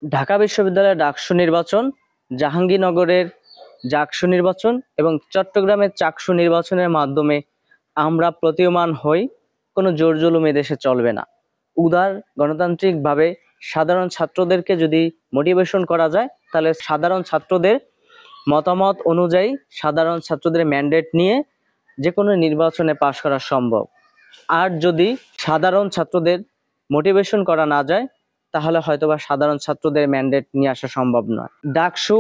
ঢাকা বিশ্ববিদ্যালয়ের ডাকসু নির্বাচন, জাহাঙ্গীরনগরের জাকসু নির্বাচন এবং চট্টগ্রামের চাকসু নির্বাচনের মাধ্যমে আমরা প্রতীয়মান হই। কোনো জোর জুলুম এদেশে চলবে না। উদার গণতান্ত্রিকভাবে সাধারণ ছাত্রদেরকে যদি মোটিভেশন করা যায়, তাহলে সাধারণ ছাত্রদের মতামত অনুযায়ী সাধারণ ছাত্রদের ম্যান্ডেট নিয়ে যে কোনো নির্বাচনে পাশ করা সম্ভব। আর যদি সাধারণ ছাত্রদের মোটিভেশন করা না যায়, তাহলে হয়তোবা সাধারণ ছাত্রদের ম্যান্ডেট নিয়ে আসা সম্ভব নয়। ডাকসু,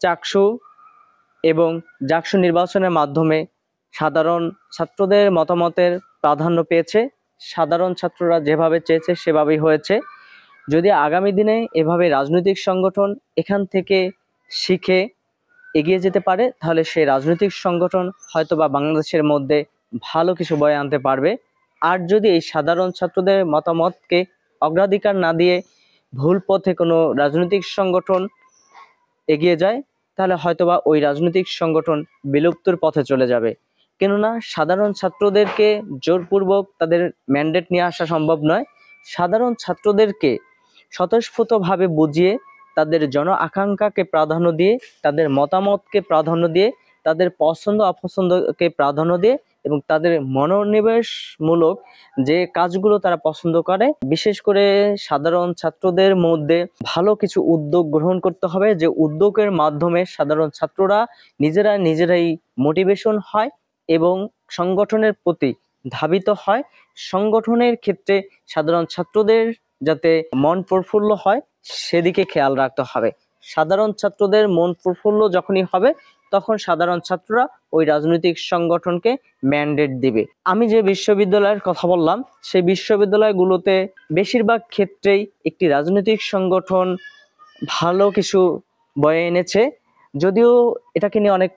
চাকসু এবং জাকসু নির্বাচনের মাধ্যমে সাধারণ ছাত্রদের মতামতের প্রাধান্য পেয়েছে। সাধারণ ছাত্ররা যেভাবে চেয়েছে সেভাবেই হয়েছে। যদি আগামী দিনে এভাবে রাজনৈতিক সংগঠন এখান থেকে শিখে এগিয়ে যেতে পারে, তাহলে সেই রাজনৈতিক সংগঠন হয়তোবা বাংলাদেশের মধ্যে ভালো কিছু বয়ে আনতে পারবে। আর যদি এই সাধারণ ছাত্রদের মতামতকে অগ্রাধিকার না দিয়ে ভুল পথে কোনো রাজনৈতিক সংগঠন এগিয়ে যায়, তাহলে হয়তোবা ওই রাজনৈতিক সংগঠন বিলুপ্তির পথে চলে যাবে। কেননা সাধারণ ছাত্রদেরকে জোরপূর্বক তাদের ম্যান্ডেট নিয়ে আসা সম্ভব নয়। সাধারণ ছাত্রদেরকে স্বতঃস্ফূর্তভাবে বুঝিয়ে, তাদের জন আকাঙ্ক্ষাকে প্রাধান্য দিয়ে, তাদের মতামতকে প্রাধান্য দিয়ে, তাদের পছন্দ অপছন্দকে প্রাধান্য দিয়ে এবং তাদের মনোনিবেশমূলক যে কাজগুলো তারা পছন্দ করে, বিশেষ করে সাধারণ ছাত্রদের মধ্যে ভালো কিছু উদ্যোগ গ্রহণ করতে হবে, যে উদ্যোগের মাধ্যমে সাধারণ ছাত্ররা নিজেরাই মোটিভেশন হয় এবং সংগঠনের প্রতি ধাবিত হয়। সংগঠনের ক্ষেত্রে সাধারণ ছাত্রদের যাতে মন প্রফুল্ল হয়, সেদিকে খেয়াল রাখতে হবে। সাধারণ ছাত্রদের মন প্রফুল্ল যখনই হবে, তখন সাধারণ ছাত্ররা ওই রাজনৈতিক সংগঠনকে ম্যান্ডেট দিবে। আমি যে বিশ্ববিদ্যালয়ের কথা বললাম, সেই বিশ্ববিদ্যালয়গুলোতে বেশিরভাগ ক্ষেত্রেই একটি রাজনৈতিক সংগঠন ভালো কিছু বয়ে এনেছে। যদিও এটাকে নিয়ে অনেক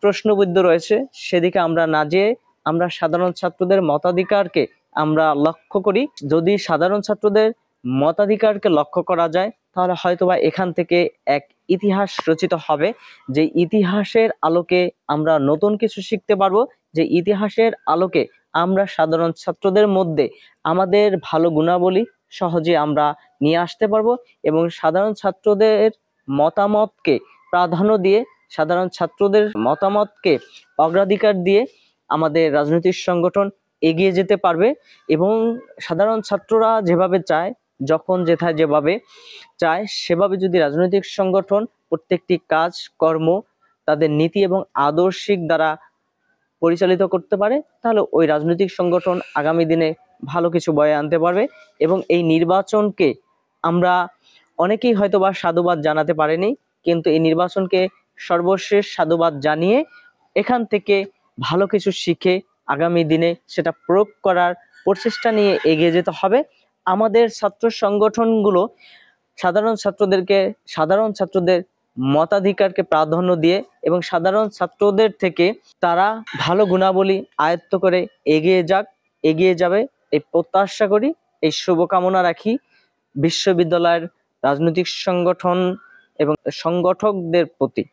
প্রশ্নবিদ্ধ রয়েছে, সেদিকে আমরা না যেয়ে আমরা সাধারণ ছাত্রদের মতাধিকারকে আমরা লক্ষ্য করি। যদি সাধারণ ছাত্রদের মতাধিকারকে লক্ষ্য করা যায়, তাহলে হয়তোবা এখান থেকে এক ইতিহাস রচিত হবে, যে ইতিহাসের আলোকে আমরা নতুন কিছু শিখতে পারবো, যে ইতিহাসের আলোকে আমরা সাধারণ ছাত্রদের মধ্যে আমাদের ভালো গুণাবলী সহজে আমরা নিয়ে আসতে পারবো এবং সাধারণ ছাত্রদের মতামতকে প্রাধান্য দিয়ে, সাধারণ ছাত্রদের মতামতকে অগ্রাধিকার দিয়ে আমাদের রাজনৈতিক সংগঠন এগিয়ে যেতে পারবে। এবং সাধারণ ছাত্ররা যেভাবে চায়, যখন যেথায় যেভাবে চায়, সেভাবে যদি রাজনৈতিক সংগঠন প্রত্যেকটি কাজ কর্ম তাদের নীতি এবং আদর্শিক দ্বারা পরিচালিত করতে পারে, তাহলে ওই রাজনৈতিক সংগঠন আগামী দিনে ভালো কিছু বয়ে আনতে পারবে। এবং এই নির্বাচনকে আমরা অনেকেই হয়তোবা সাধুবাদ জানাতে পারেনি, কিন্তু এই নির্বাচনকে সর্বশেষ সাধুবাদ জানিয়ে এখান থেকে ভালো কিছু শিখে আগামী দিনে সেটা প্রয়োগ করার প্রচেষ্টা নিয়ে এগিয়ে যেতে হবে। আমাদের ছাত্র সংগঠনগুলো সাধারণ ছাত্রদের মতাধিকারকে প্রাধান্য দিয়ে এবং সাধারণ ছাত্রদের থেকে তারা ভালো গুণাবলী আয়ত্ত করে এগিয়ে যাবে, এই প্রত্যাশা করি, এই শুভকামনা রাখি বিশ্ববিদ্যালয়ের রাজনৈতিক সংগঠন এবং সংগঠকদের প্রতি।